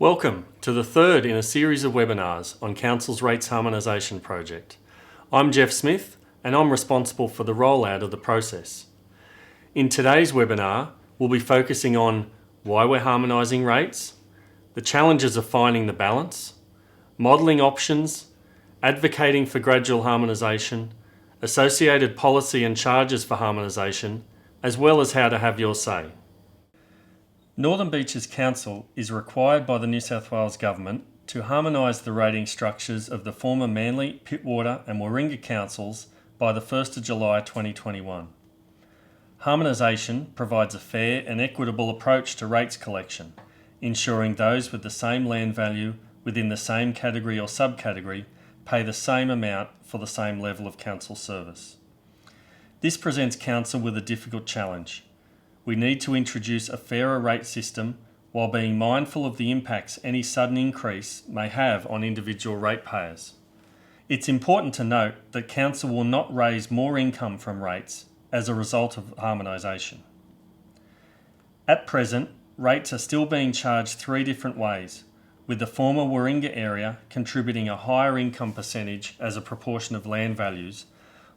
Welcome to the third in a series of webinars on Council's Rates Harmonisation Project. I'm Jeff Smith and I'm responsible for the rollout of the process. In today's webinar, we'll be focusing on why we're harmonising rates, the challenges of finding the balance, modelling options, advocating for gradual harmonisation, associated policy and charges for harmonisation, as well as how to have your say. Northern Beaches Council is required by the New South Wales Government to harmonise the rating structures of the former Manly, Pittwater and Warringah councils by the 1st of July 2021. Harmonisation provides a fair and equitable approach to rates collection, ensuring those with the same land value within the same category or subcategory pay the same amount for the same level of council service. This presents Council with a difficult challenge. We need to introduce a fairer rate system while being mindful of the impacts any sudden increase may have on individual ratepayers. It's important to note that Council will not raise more income from rates as a result of harmonisation. At present, rates are still being charged three different ways, with the former Warringah area contributing a higher income percentage as a proportion of land values,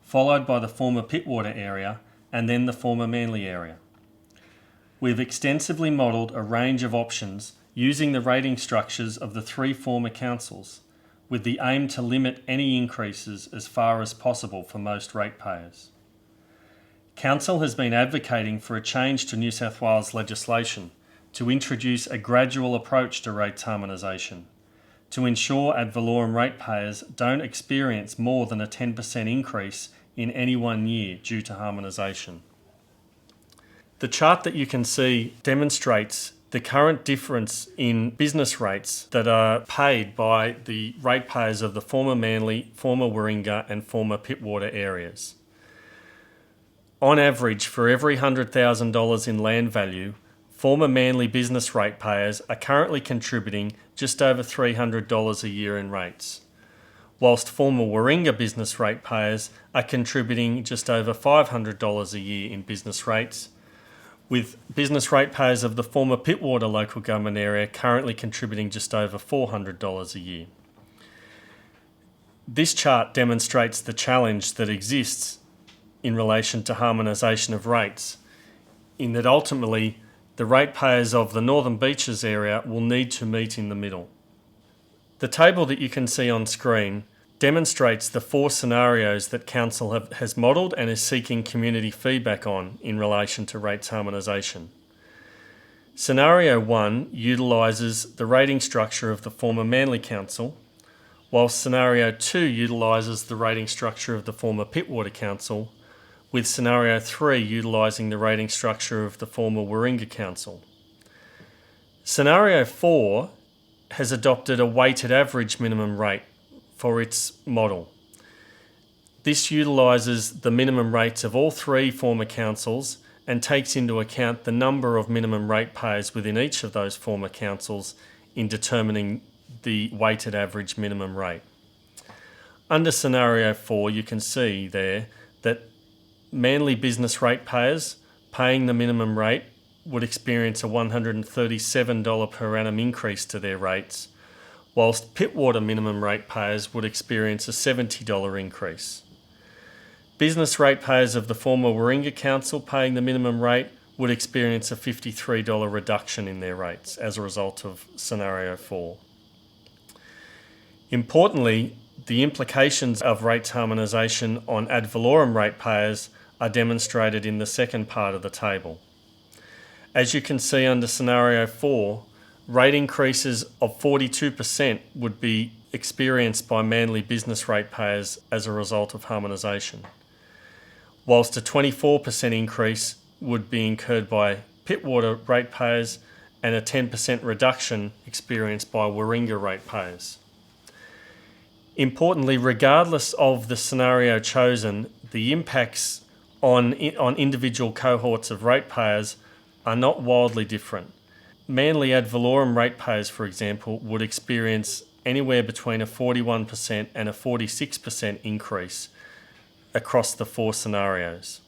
followed by the former Pittwater area and then the former Manly area. We've extensively modelled a range of options using the rating structures of the three former councils, with the aim to limit any increases as far as possible for most ratepayers. Council has been advocating for a change to New South Wales legislation to introduce a gradual approach to rates harmonisation, to ensure ad valorem ratepayers don't experience more than a 10% increase in any 1 year due to harmonisation. The chart that you can see demonstrates the current difference in business rates that are paid by the ratepayers of the former Manly, former Warringah and former Pittwater areas. On average, for every $100,000 in land value, former Manly business ratepayers are currently contributing just over $300 a year in rates, whilst former Warringah business ratepayers are contributing just over $500 a year in business rates, with business ratepayers of the former Pittwater local government area currently contributing just over $400 a year. This chart demonstrates the challenge that exists in relation to harmonisation of rates, in that ultimately the ratepayers of the Northern Beaches area will need to meet in the middle. The table that you can see on screen demonstrates the four scenarios that Council has modelled and is seeking community feedback on in relation to rates harmonisation. Scenario 1 utilises the rating structure of the former Manly Council, whilst Scenario 2 utilises the rating structure of the former Pittwater Council, with Scenario 3 utilising the rating structure of the former Warringah Council. Scenario 4 has adopted a weighted average minimum rate for its model. This utilises the minimum rates of all three former councils and takes into account the number of minimum ratepayers within each of those former councils in determining the weighted average minimum rate. Under Scenario 4, you can see there that Manly business ratepayers paying the minimum rate would experience a $137 per annum increase to their rates, whilst Pittwater minimum ratepayers would experience a $70 increase. Business ratepayers of the former Warringah Council paying the minimum rate would experience a $53 reduction in their rates as a result of Scenario 4. Importantly, the implications of rates harmonisation on ad valorem ratepayers are demonstrated in the second part of the table. As you can see under Scenario 4, rate increases of 42% would be experienced by Manly business ratepayers as a result of harmonisation, whilst a 24% increase would be incurred by Pittwater ratepayers and a 10% reduction experienced by Warringah ratepayers. Importantly, regardless of the scenario chosen, the impacts on individual cohorts of ratepayers are not wildly different. Manly ad valorem ratepayers, for example, would experience anywhere between a 41% and a 46% increase across the four scenarios.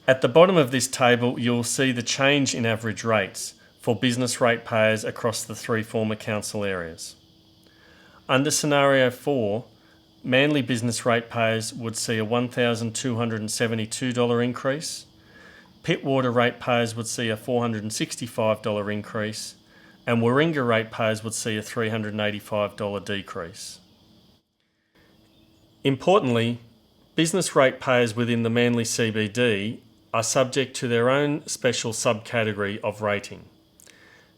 At the bottom of this table, you'll see the change in average rates for business ratepayers across the 3 former council areas. Under Scenario 4, Manly business ratepayers would see a $1,272 increase, Pittwater ratepayers would see a $465 increase, and Warringah ratepayers would see a $385 decrease. Importantly, business ratepayers within the Manly CBD are subject to their own special subcategory of rating.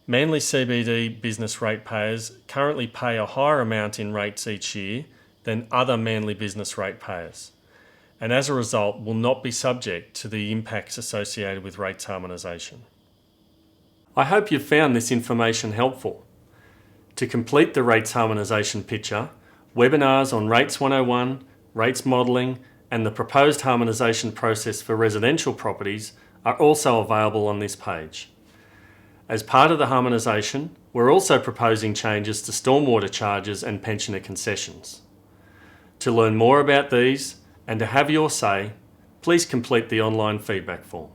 Manly CBD business ratepayers currently pay a higher amount in rates each year than other Manly business ratepayers, and as a result will not be subject to the impacts associated with rates harmonisation. I hope you've found this information helpful. To complete the rates harmonisation picture, webinars on Rates 101, rates modelling, and the proposed harmonisation process for residential properties are also available on this page. As part of the harmonisation, we're also proposing changes to stormwater charges and pensioner concessions. To learn more about these and to have your say, please complete the online feedback form.